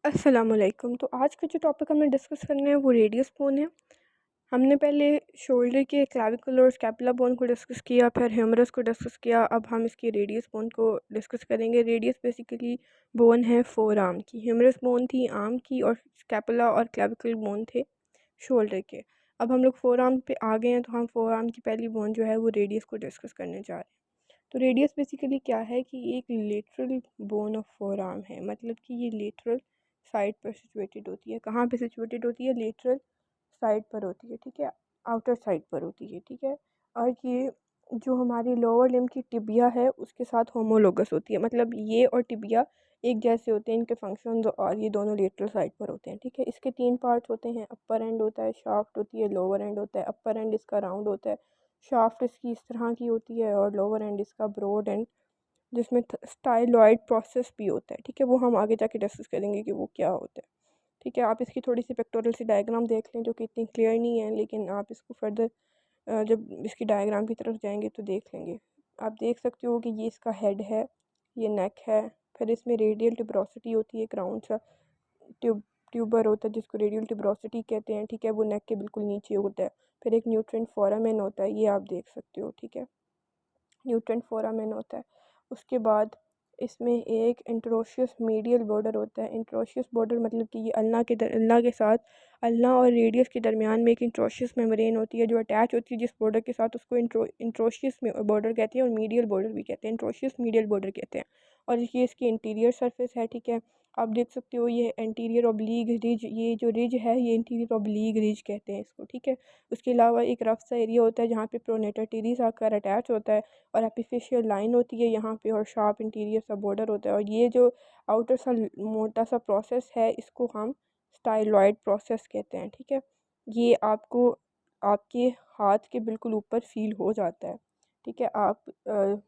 अस्सलामुअलैकुम। तो आज का जो टॉपिक हमने डिस्कस करना है वो रेडियस बोन है। हमने पहले शोल्डर के क्लैविकुलर और स्कैपुला बोन को डिस्कस किया, फिर ह्यूमरस को डिस्कस किया। अब हम इसकी रेडियस बोन को डिस्कस करेंगे। रेडियस बेसिकली बोन है फोर आर्म की, ह्यूमरस बोन थी आर्म की, और स्कैपुला और क्लैविकुलर बोन थे शोल्डर के। अब हम लोग फोर आर्म पे आ गए हैं, तो हम फोर आर्म की पहली बोन जो है वो रेडियस को डिस्कस करने जा रहे हैं। तो रेडियस बेसिकली क्या है कि एक lateral bone of four arm है, मतलब कि ये लेटरल साइड पर सिचुएटेड होती है। कहाँ पे सिचुएटेड होती है? लेटरल साइड पर होती है, ठीक है, आउटर साइड पर होती है, ठीक है। और ये जो हमारी लोअर लिम्ब की टिबिया है उसके साथ होमोलोगस होती है, मतलब ये और टिबिया एक जैसे होते हैं, इनके फंक्शंस, और ये दोनों लेटरल साइड पर होते हैं, ठीक है। इसके तीन पार्ट्स होते हैं, अपर एंड होता है, शाफ्ट होती है, लोअर एंड होता है। अपर एंड इसका राउंड होता है, शाफ्ट इसकी इस तरह की होती है, और लोअर एंड इसका ब्रॉड एंड जिसमें स्टाइलॉइड प्रोसेस भी होता है, ठीक है। वो हम आगे जाके डिस्कस करेंगे कि वो क्या होता है, ठीक है। आप इसकी थोड़ी सी पिक्टोरियल सी डायग्राम देख लें, जो कि इतनी क्लियर नहीं है, लेकिन आप इसको फर्दर जब इसकी डायग्राम की तरफ जाएंगे तो देख लेंगे। आप देख सकते हो कि ये इसका हेड है, ये नेक है, फिर इसमें रेडियल ट्यूबरोसिटी होती है, एक राउंड सा ट्यूबर होता है जिसको रेडियल ट्यूबरोसिटी कहते हैं, ठीक है। वो नेक के बिल्कुल नीचे होता है। फिर एक न्यूट्रिएंट फोरामेन होता है, ये आप देख सकते हो, ठीक है, न्यूट्रिएंट फोरामेन होता है। उसके बाद इसमें एक इंट्रोशियस मीडियल बॉर्डर होता है। इंट्रोशियस बॉर्डर मतलब कि ये अल्ना के साथ, अल्ना और रेडियस के दरमियान में एक इंट्रोशियस मेम्ब्रेन होती है जो अटैच होती है जिस बॉर्डर के साथ, उसको इंट्रोशियस बॉर्डर कहते हैं, और मीडियल बॉर्डर भी कहते हैं, इंट्रोशियस मीडियल बॉर्डर कहते हैं। और ये इसकी इंटीरियर सरफेस है, ठीक है। आप देख सकते हो ये एंटीरियर ऑब्लीग रिज, ये जो रिज है ये इंटीरियर ऑब्लीग रिज कहते हैं इसको, ठीक है। उसके अलावा एक रफ सा एरिया होता है जहाँ पे प्रोनेटर टीरीज आकर अटैच होता है, और एपिफिशियल लाइन होती है यहाँ पे, और शार्प इंटीरियर सा बॉर्डर होता है। और ये जो आउटर सा मोटा सा प्रोसेस है इसको हम स्टाइलॉइड प्रोसेस कहते हैं, ठीक है। ये आपको आपके हाथ के बिल्कुल ऊपर फील हो जाता है, ठीक है। आप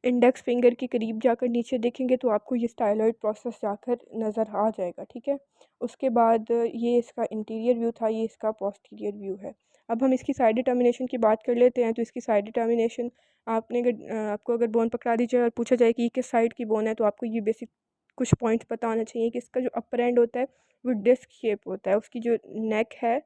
इंडेक्स फिंगर के करीब जाकर नीचे देखेंगे तो आपको ये स्टाइलॉइड प्रोसेस जाकर नज़र आ जाएगा, ठीक है। उसके बाद ये इसका इंटीरियर व्यू था, ये इसका पोस्टीरियर व्यू है। अब हम इसकी साइड डिटर्मिनेशन की बात कर लेते हैं। तो इसकी साइड डिटर्मिनेशन, आपको अगर बोन पकड़ा दी जाए और पूछा जाए कि ये किस साइड की बोन है, तो आपको ये बेसिक कुछ पॉइंट्स पता होना चाहिए कि इसका जो अपर एंड होता है वो डिस्क शेप होता है। उसकी जो नेक है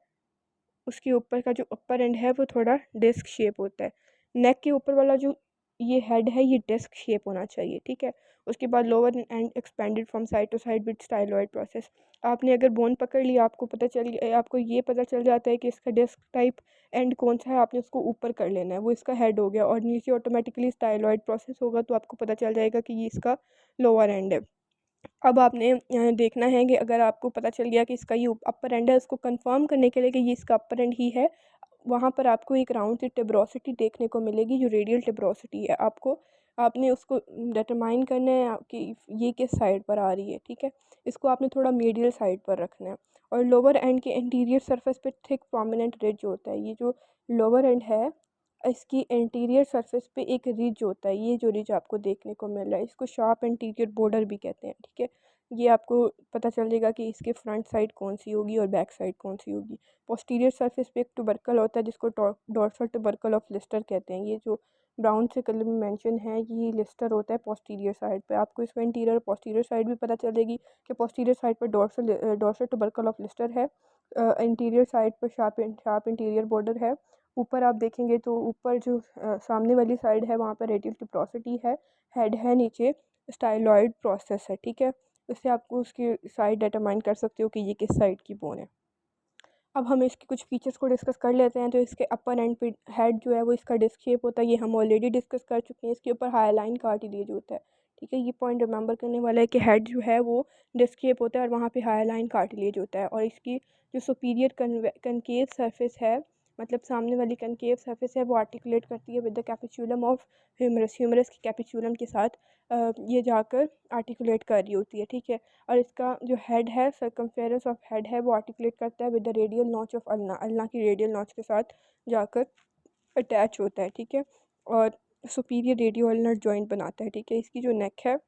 उसके ऊपर का जो अपर एंड है वो थोड़ा डिस्क शेप होता है। नेक के ऊपर वाला जो ये हेड है ये डिस्क शेप होना चाहिए, ठीक है। उसके बाद lower end expanded from side to side with styloid process. आपने अगर बोन पकड़ लिया, आपको ये पता चल जाता है कि इसका डिस्क टाइप एंड कौन सा है, आपने उसको ऊपर कर लेना है, वो इसका हेड हो गया, और नीचे ऑटोमेटिकली स्टाइलॉइड प्रोसेस होगा तो आपको पता चल जाएगा कि ये इसका लोअर एंड है। अब आपने देखना है कि अगर आपको पता चल गया कि इसका ये अपर एंड है, उसको कंफर्म करने के लिए कि ये इसका अपर एंड ही है, वहाँ पर आपको एक राउंड सी टिब्रोसिटी देखने को मिलेगी जो रेडियल टिब्रोसिटी है। आपने उसको डिटरमाइन करना है कि ये किस साइड पर आ रही है, ठीक है। इसको आपने थोड़ा मीडियल साइड पर रखना है। और लोअर एंड के इंटीरियर सरफेस पे थिक प्रोमिनेंट रिज होता है। ये जो लोअर एंड है इसकी इंटीरियर सरफेस पे एक रिज होता है, ये जो रिज आपको देखने को मिल रहा है इसको शार्प इंटीरियर बॉर्डर भी कहते हैं, ठीक है। ये आपको पता चलेगा कि इसके फ्रंट साइड कौन सी होगी और बैक साइड कौन सी होगी। पोस्टीरियर सरफेस पे एक टुबरकल होता है जिसको डॉर्सल टुबरकल ऑफ लिस्टर कहते हैं। ये जो ब्राउन से कलर में मेंशन है ये लिस्टर होता है पोस्टीरियर साइड पे। आपको इसका इंटीरियर पोस्टीरियर साइड भी पता चलेगी कि पोस्टीरियर साइड पर डॉर्सल टुबरकल ऑफ लिस्टर है, इंटीरियर साइड पर शार्प इंटीरियर बॉर्डर है। ऊपर आप देखेंगे तो ऊपर जो सामने वाली साइड है वहाँ पर रेडियल टिप्रोसिटी है, हेड है, नीचे स्टाइलॉइड प्रोसेस है, ठीक है। इससे आपको उसकी साइड डिटरमाइन कर सकते हो कि ये किस साइड की बोन है। अब हम इसके कुछ फीचर्स को डिस्कस कर लेते हैं। तो इसके अपर एंड पे हेड जो है वो इसका डिस्क शेप होता है, ये हम ऑलरेडी डिस्कस कर चुके हैं। इसके ऊपर हाईलाइन कार्टिलेज होता है, ठीक है। ये पॉइंट रिमेंबर करने वाला है कि हेड जो है वो डिस्क शेप होता है और वहाँ पे हाईलाइन कार्टिलेज होता है। और इसकी जो सुपीरियर कनकेव सरफेस है, मतलब सामने वाली कनकेव सरफेस है, वो आर्टिकुलेट करती है with the capitulum of humerus. Humerus की कैपिचुलम के साथ ये जाकर आर्टिकुलेट कर रही होती है, ठीक है। और इसका जो हेड है, सर्कमफेरेंस ऑफ हेड है, वो आर्टिकुलेट करता है with the radial notch of ulna. Ulna की रेडियल नॉच के साथ जाकर अटैच होता है, ठीक है। और सुपीरियर रेडियो अल्नर जॉइंट बनाता है, ठीक है। इसकी जो नेक है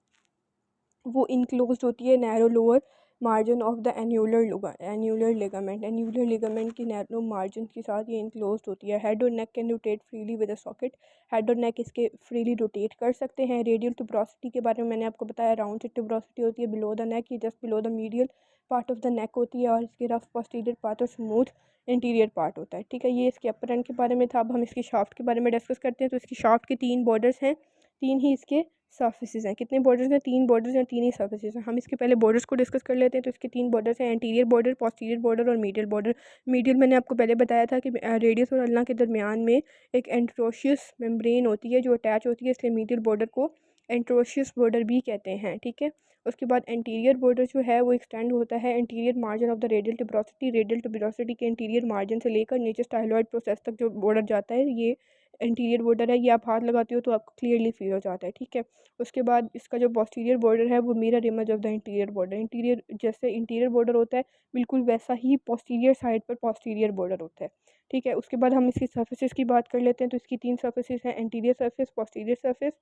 वो इनक्लोज्ड होती है narrow lower margin of the annular ligament की नैरो मार्जिन के साथ ये इनक्लोज होती है। हेड और neck can rotate freely with a socket. Head और नेक इसके फ्रीली रोटेट कर सकते हैं। रेडियल ट्यूबरोसिटी के बारे में मैंने आपको बताया, राउंड से ट्यूबरोसिटी होती है बिलो द नेक, ये just below the medial part of the neck होती है, और इसके रफ पोस्टीरियर पार्ट और स्मूथ इंटीरियर पार्ट होता है। ठीक है, ये इसके अपर एंड के बारे में था। अब हम इसकी शाफ्ट के बारे में डिस्कस करते हैं। तो इसकी शाफ्ट के 3 बॉर्डर्स हैं, 3 ही इसके सर्फेसिस हैं। कितने बॉर्डर्स हैं? 3 बॉर्डर्स हैं, 3 ही सर्फेसिस हैं। हम इसके पहले बॉर्डर्स को डिस्कस कर लेते हैं। तो इसके 3 बॉर्डर्स हैं, एंटीरियर बॉर्डर, पोस्टीरियर बॉर्डर और मीडियल बॉर्डर। मीडियल मैंने आपको पहले बताया था कि रेडियस और अल्ना के दरमियान में एक एंट्रोशियस मेम्ब्रेन होती है जो अटैच होती है, इसलिए मीडियल बॉर्डर को एंट्रोशियस बॉर्डर भी कहते हैं। ठीक है, उसके बाद एंटीरियर बॉर्डर जो है वो एक्सटेंड होता है anterior margin of the radial tuberosity के इंटीरियर मार्जिन से लेकर नीचे स्टाइलॉइड प्रोसेस तक जो बॉर्डर जाता है, ये इंटीरियर बॉर्डर है। ये आप हाथ लगाते हो तो आपको क्लियरली फील हो जाता है। ठीक है, उसके बाद इसका जो पोस्टीरियर बॉर्डर है वो mirror image of the interior border. Interior जैसे इंटीरियर बॉर्डर होता है बिल्कुल वैसा ही पोस्टीरियर साइड पर पोस्टीरियर बॉर्डर होता है। ठीक है, उसके बाद हम इसकी सर्फेसिस की बात कर लेते हैं। तो इसकी 3 सर्फेसिस हैं, anterior surface, posterior surface,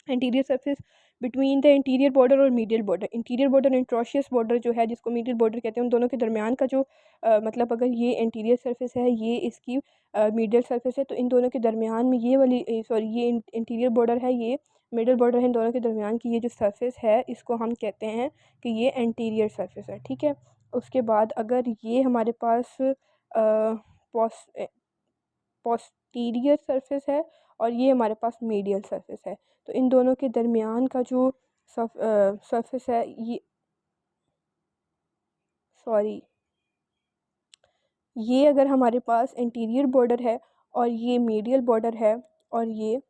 interior surface between the interior border और medial border. Interior border interosseous border जो है जिसको मीडियल बॉर्डर कहते हैं, उन दोनों के दरमियान का जो मतलब अगर ये इंटीरियर सर्फेस है, ये इसकी मीडियल सर्फेस है, तो इन दोनों के दरमियान में ये वाली ये इंटीरियर बॉर्डर है, ये मिडल बॉर्डर है, इन दोनों के दरमियान की ये जो सर्फेस है इसको हम कहते हैं कि ये एंटीरियर सर्फेस है। ठीक है, उसके बाद अगर ये हमारे पास पोस्टीरियर सरफेस है और ये हमारे पास मीडियल सरफेस है, तो इन दोनों के दरमियान का जो सरफेस है ये अगर हमारे पास इंटीरियर बॉर्डर है और ये मीडियल बॉर्डर है और ये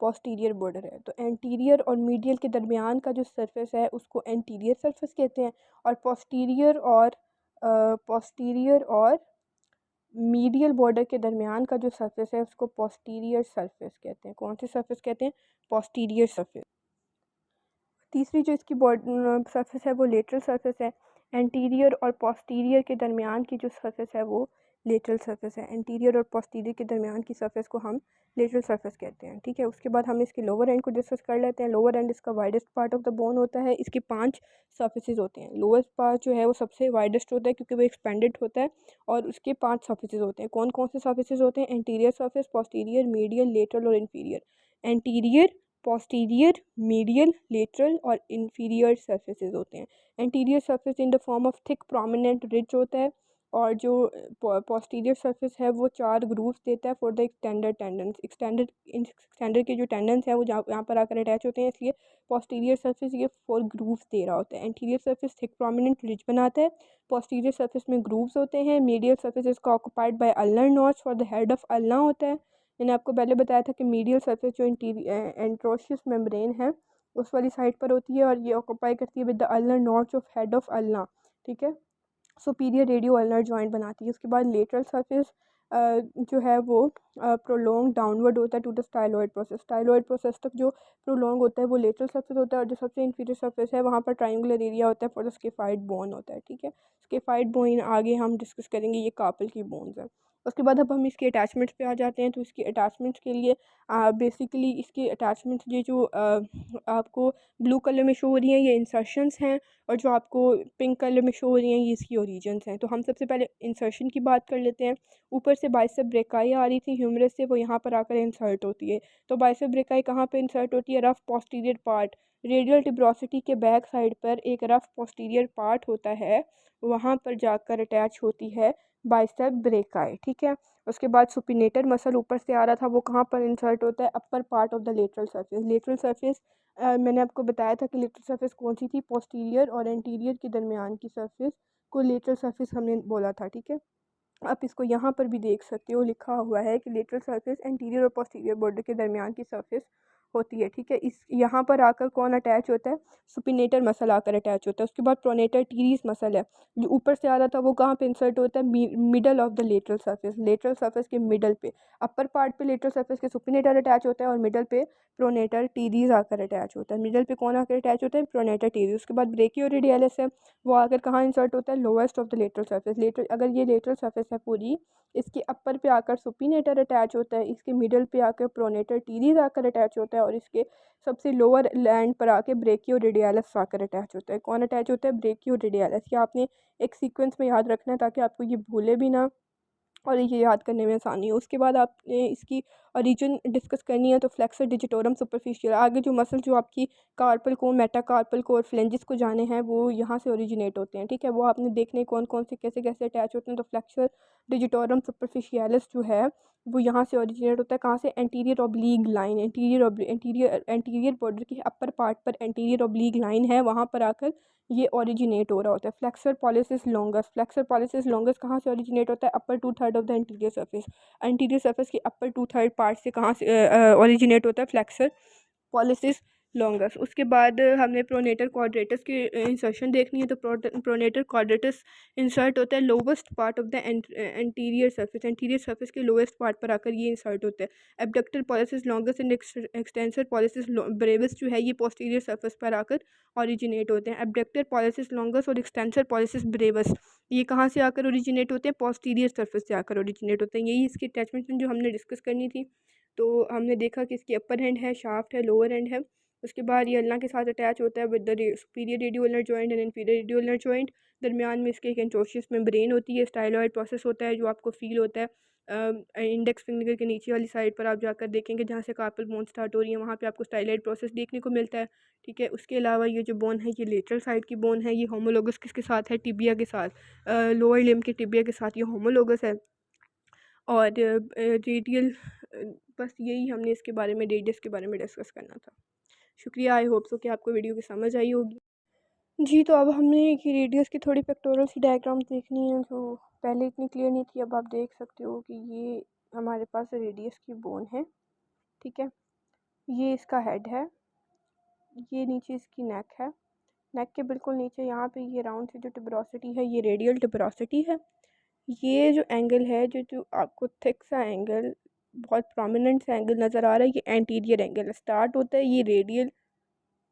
पोस्टीरियर बॉर्डर है, तो एंटीरियर और मीडियल के दरमियान का जो सरफेस है उसको एंटीरियर सरफेस कहते हैं, और पोस्टीरियर और मीडियल बॉर्डर के दरमियान का जो सरफेस है उसको पोस्टीरियर सरफेस कहते हैं। कौन सी सरफेस कहते हैं? Posterior surface. तीसरी जो इसकी सरफेस है वो लेटरल सरफेस है। एंटीरियर और पोस्टीरियर के दरमियान की जो सरफेस है वो लेटरल सरफेस है। एंटीरियर और पोस्टीरियर के दरमियान की सरफेस को हम लेटरल सरफेस कहते हैं। ठीक है, उसके बाद हम इसके लोअर एंड को डिस्कस कर लेते हैं। लोअर एंड इसका widest part of the bone होता है। इसके 5 सर्फेसेज होते हैं। लोएस्ट पार्ट जो है वो सबसे वाइडेस्ट होता है क्योंकि वो एक्सपेंडेड होता है, और उसके 5 सर्फेसेज होते हैं। कौन कौन से सर्फेसेज होते हैं? Anterior surface, posterior, medial, lateral और inferior. Anterior, posterior, medial, lateral और इन्फीरियर सर्फेसेज होते हैं। Anterior surface in the form of thick prominent ridge होता है, और जो पोस्टीरियर सरफेस है वो 4 ग्रूव्स देता है for the extended tendons. Extender के जो टेंडन्स है वो यहाँ पर आकर अटैच होते हैं, इसलिए पोस्टीरियर सरफेस ये 4 ग्रूव्स दे रहा होता है। Anterior surface thick prominent ridge बनाता है, पोस्टीरियर सरफेस में ग्रूव्स होते हैं। मीडियल सरफेस इसका occupied by ulnar notch for the head of ulna होता है। मैंने आपको पहले बताया था कि मीडियल सरफेस जो एंट्रोशियस मेम्ब्रेन है उस वाली साइड पर होती है, और ये ऑक्यूपाई करती है with the ulnar notch of head of ulna. ठीक है, सुपीरियर रेडियो अल्नर जॉइंट बनाती है। उसके बाद लेटरल सरफेस जो है वो प्रोलोंग डाउनवर्ड होता है to the styloid process. Styloid process तक जो प्रोलोंग होता है वो लेटरल सरफेस होता है, और जो सबसे इंफीरियर सरफेस है वहाँ पर ट्रायंगुलर एरिया होता है फॉर द स्केफाइड बोन होता है। ठीक है, स्केफाइड बोन आगे हम डिस्कस करेंगे, ये कार्पल की बोन्स है। उसके बाद अब हम इसके अटैचमेंट्स पे आ जाते हैं। तो इसके अटैचमेंट्स के लिए बेसिकली इसके अटैचमेंट्स ये जो आपको ब्लू कलर में शो हो रही हैं ये इंसर्शंस हैं, और जो आपको पिंक कलर में शो हो रही हैं ये इसकी ओरिजिन्स हैं। तो हम सबसे पहले इंसर्शन की बात कर लेते हैं। ऊपर से बाइसेप ब्रेकाई आ रही थी ह्यूमरस से, वो यहाँ पर आकर इंसर्ट होती है। तो बाइसेप ब्रेकाई कहाँ पे इंसर्ट होती है? Rough posterior part, radial tuberosity के बैक साइड पर एक रफ पोस्टीरियर पार्ट होता है, वहाँ पर जाकर अटैच होती है बाइसेप ब्रेकाई। ठीक है, उसके बाद सुपिनेटर मसल ऊपर से आ रहा था, वो कहाँ पर इंसर्ट होता है? Upper part of the lateral surface. Lateral surface मैंने आपको बताया था कि लेटरल सरफेस कौन सी थी? पोस्टीरियर और एंटीरियर के दरमियान की सरफेस को लेटरल सरफेस हमने बोला था। ठीक है, आप इसको यहाँ पर भी देख सकते हो, लिखा हुआ है कि लेटरल सरफेस एंटीरियर और पोस्टीरियर बॉर्डर के दरमियान की सरफेस होती है। ठीक है, इस यहाँ पर आकर कौन अटैच होता है? सुपिनेटर मसल आकर अटैच होता है। उसके बाद प्रोनेटर टीरीज मसल है जो ऊपर से आ रहा था, वो कहाँ पे इंसर्ट होता है? Middle of the lateral surface के मिडल पे। अपर पार्ट पे लेटरल सरफेस के सुपिनेटर अटैच होता है, और मिडल पे प्रोनेटर टीरीज आकर अटैच होता है। मिडल पे कौन आकर अटैच होता है? Pronator teres. उसके बाद ब्रेकियोरेडियलिस है, वो आकर कहाँ इंसर्ट होता है? Lowest of the lateral surface. अगर ये लेटरल सरफेस है पूरी, इसके अपर पे आकर सुपिनेटर अटैच होता है, इसके मिडल पे आकर प्रोनेटर टीरीज आकर अटैच होता है, और इसके सबसे लोअर लैंड पर आके ब्रेकियो रेडियालिस आकर अटैच होता है। कौन अटैच होता है? ब्रेकियो रेडियालिस। ये आपने एक सीक्वेंस में याद रखना है ताकि आपको ये भूले भी ना और ये याद करने में आसानी हो। उसके बाद आपने इसकी ओरिजिन डिस्कस करनी है तो फ्लेक्सर डिजिटोरम सुपरफिशियल, आगे जो मसल जो आपकी कार्पल को, मेटाकार्पल को और फ्लेंजिस को जाने हैं वो यहाँ से ओरिजिनेट होते हैं, ठीक है। वो आपने देखने कौन कौन से कैसे कैसे अटैच होते हैं। तो फ्लेक्सर डिजिटोरम सुपरफिशियलिस जो है वो यहाँ से ओरिजिनेट होता है। कहाँ से? एंटीरियर ऑब्लीग लाइन, एंटीरियर बॉर्डर के अपर पार्ट पर एंटीरियर ऑब्लीग लाइन है, वहाँ पर आकर ये ओरिजिनेट हो रहा होता है। फ्लेक्सर पॉलिसिस लॉन्गस कहाँ से ओरिजिनेट होता है? अपर 2/3 ऑफ द एंटीरियर सर्फेस की अपर 2/3 पार्ट से कहाँ से ओरिजिनेट होता है? Flexor pollicis longus. उसके बाद हमने प्रोनेटर क्वाड्रेटस की इंसर्शन देखनी है। तो प्रोनेटर क्वाड्रेटस इंसर्ट होता है lowest part of the anterior surface के लोवेस्ट पार्ट पर आकर ये इंसर्ट होता है। Abductor pollicis longus and extensor pollicis Brevis जो है ये पोस्टीरियर सर्फेस पर आकर ओरिजिनेट होते हैं। एबडक्टर पॉलिसिस लॉन्गस और एक्सटेंसर पॉलिसिस ब्रेविस ये कहाँ से आकर ओरिजिनेट होते हैं? पोस्टीरियर सर्फेस से आकर ओरिजिनेट होते हैं। यही इसकी अटैचमेंट जो हमने डिस्कस करनी थी। तो हमने देखा कि इसकी अपर हैंड है, शाफ्ट है, लोअर हैंड है। उसके बाद ये अल्ना के साथ अटैच होता है with the superior radioulnar joint and inferior radioulnar joint. दरमियान में इसके एक एंट्रोशियस मेम्ब्रेन होती है। स्टाइलॉइड प्रोसेस होता है जो आपको फील होता है इंडेक्स फिंगर के नीचे वाली साइड पर। आप जाकर देखेंगे जहाँ से कार्पल बोन स्टार्ट हो रही है वहाँ पे आपको स्टाइलॉइड प्रोसेस देखने को मिलता है, ठीक है। उसके अलावा ये जो बोन है ये लेटरल साइड की बोन है। ये होमोलोगस किसके साथ है? टिबिया के साथ, लोअर लिम्ब के टिबिया के साथ ये होमोलोगस है। और रेडियल बस यही हमने इसके बारे में, रेडियस के बारे में डिस्कस करना था। शुक्रिया। आई होप सो कि आपको वीडियो की समझ आई होगी। जी, तो अब हमने कि रेडियस की थोड़ी पिक्टोरल सी डायग्राम देखनी है जो पहले इतनी क्लियर नहीं थी। अब आप देख सकते हो कि ये हमारे पास रेडियस की बोन है, ठीक है। ये इसका हेड है, ये नीचे इसकी नेक है। नेक के बिल्कुल नीचे यहाँ पे ये राउंड सी जो टिब्रोसिटी है ये रेडियल टिब्रोसिटी है। ये जो एंगल है जो जो आपको थिक सा एंगल, बहुत प्रोमिनेंट सा एंगल नज़र आ रहा है, ये एंटीरियर एंगल स्टार्ट होता है ये रेडियल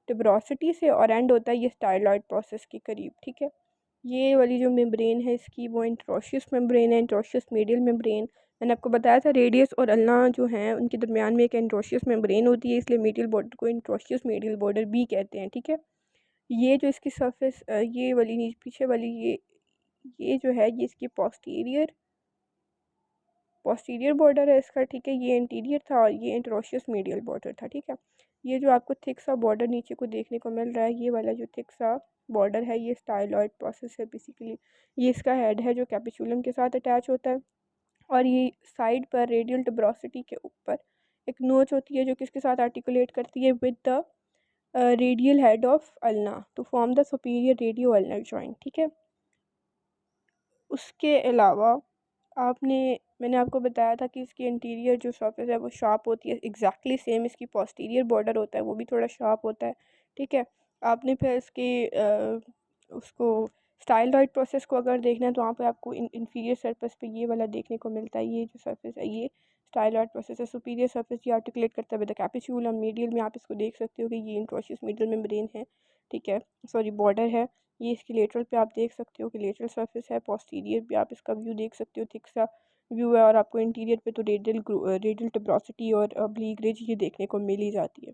टिब्रोसिटी से और एंड होता है ये स्टाइलॉइड प्रोसेस के करीब, ठीक है। ये वाली जो मेम्ब्रेन है इसकी वो इंट्रोशियस मेम्ब्रेन है, इंट्रोशियस मीडियल मेम्ब्रेन। मैंने आपको बताया था रेडियस और अल्ना जो हैं उनके दरमियान में एक इंट्रोशियस मेम्ब्रेन होती है, इसलिए मीडियल बॉर्डर को इंट्रोशियस मीडियल बॉर्डर भी कहते हैं, ठीक है। ये जो इसकी सरफेस ये वाली पीछे वाली ये जो है ये इसकी पोस्टीरियर बॉर्डर है इसका, ठीक है। ये इंटीरियर था और ये इंट्रोशियस मीडियल बॉर्डर था, ठीक है। ये जो आपको थिक सा बॉर्डर नीचे को देखने को मिल रहा है ये वाला जो थिक सा बॉर्डर है ये स्टाइलॉइड प्रोसेस है बेसिकली। ये इसका हेड है जो कैपिचुलम के साथ अटैच होता है। और ये साइड पर रेडियल टिब्रोसिटी के ऊपर एक नोच होती है जो किसके साथ आर्टिकुलेट करती है? With the radial head of ulna to form the superior radio ulnar joint, ठीक है। उसके अलावा मैंने आपको बताया था कि इसकी इंटीरियर जो सरफेस है वो शार्प होती है, एग्जैक्टली सेम इसकी पोस्टीरियर बॉर्डर होता है वो भी थोड़ा शार्प होता है, ठीक है। आपने फिर इसकी उसको स्टाइलॉइड प्रोसेस को अगर देखना है तो वहाँ पे आपको इंफीरियर सरफेस पे ये वाला देखने को मिलता है। ये जो सरफेस है ये स्टाइलॉइड प्रोसेस है। सुपीरियर सरफेस ये आर्टिकुलेट करता है विद द कैपिसूलम। मीडियल में आप इसको देख सकते हो कि ये इंट्रोशियस मीडियल मेम्ब्रेन है, ठीक है, सॉरी बॉर्डर है। ये इसकी लेटरल पे आप देख सकते हो कि लेटरल सरफेस है। पोस्टीरियर भी आप इसका व्यू देख सकते हो, थिक सा व्यू है। और आपको इंटीरियर पे तो रेडियल टिब्रोसिटी और ऑब्लीक रिज ये देखने को मिल ही जाती है।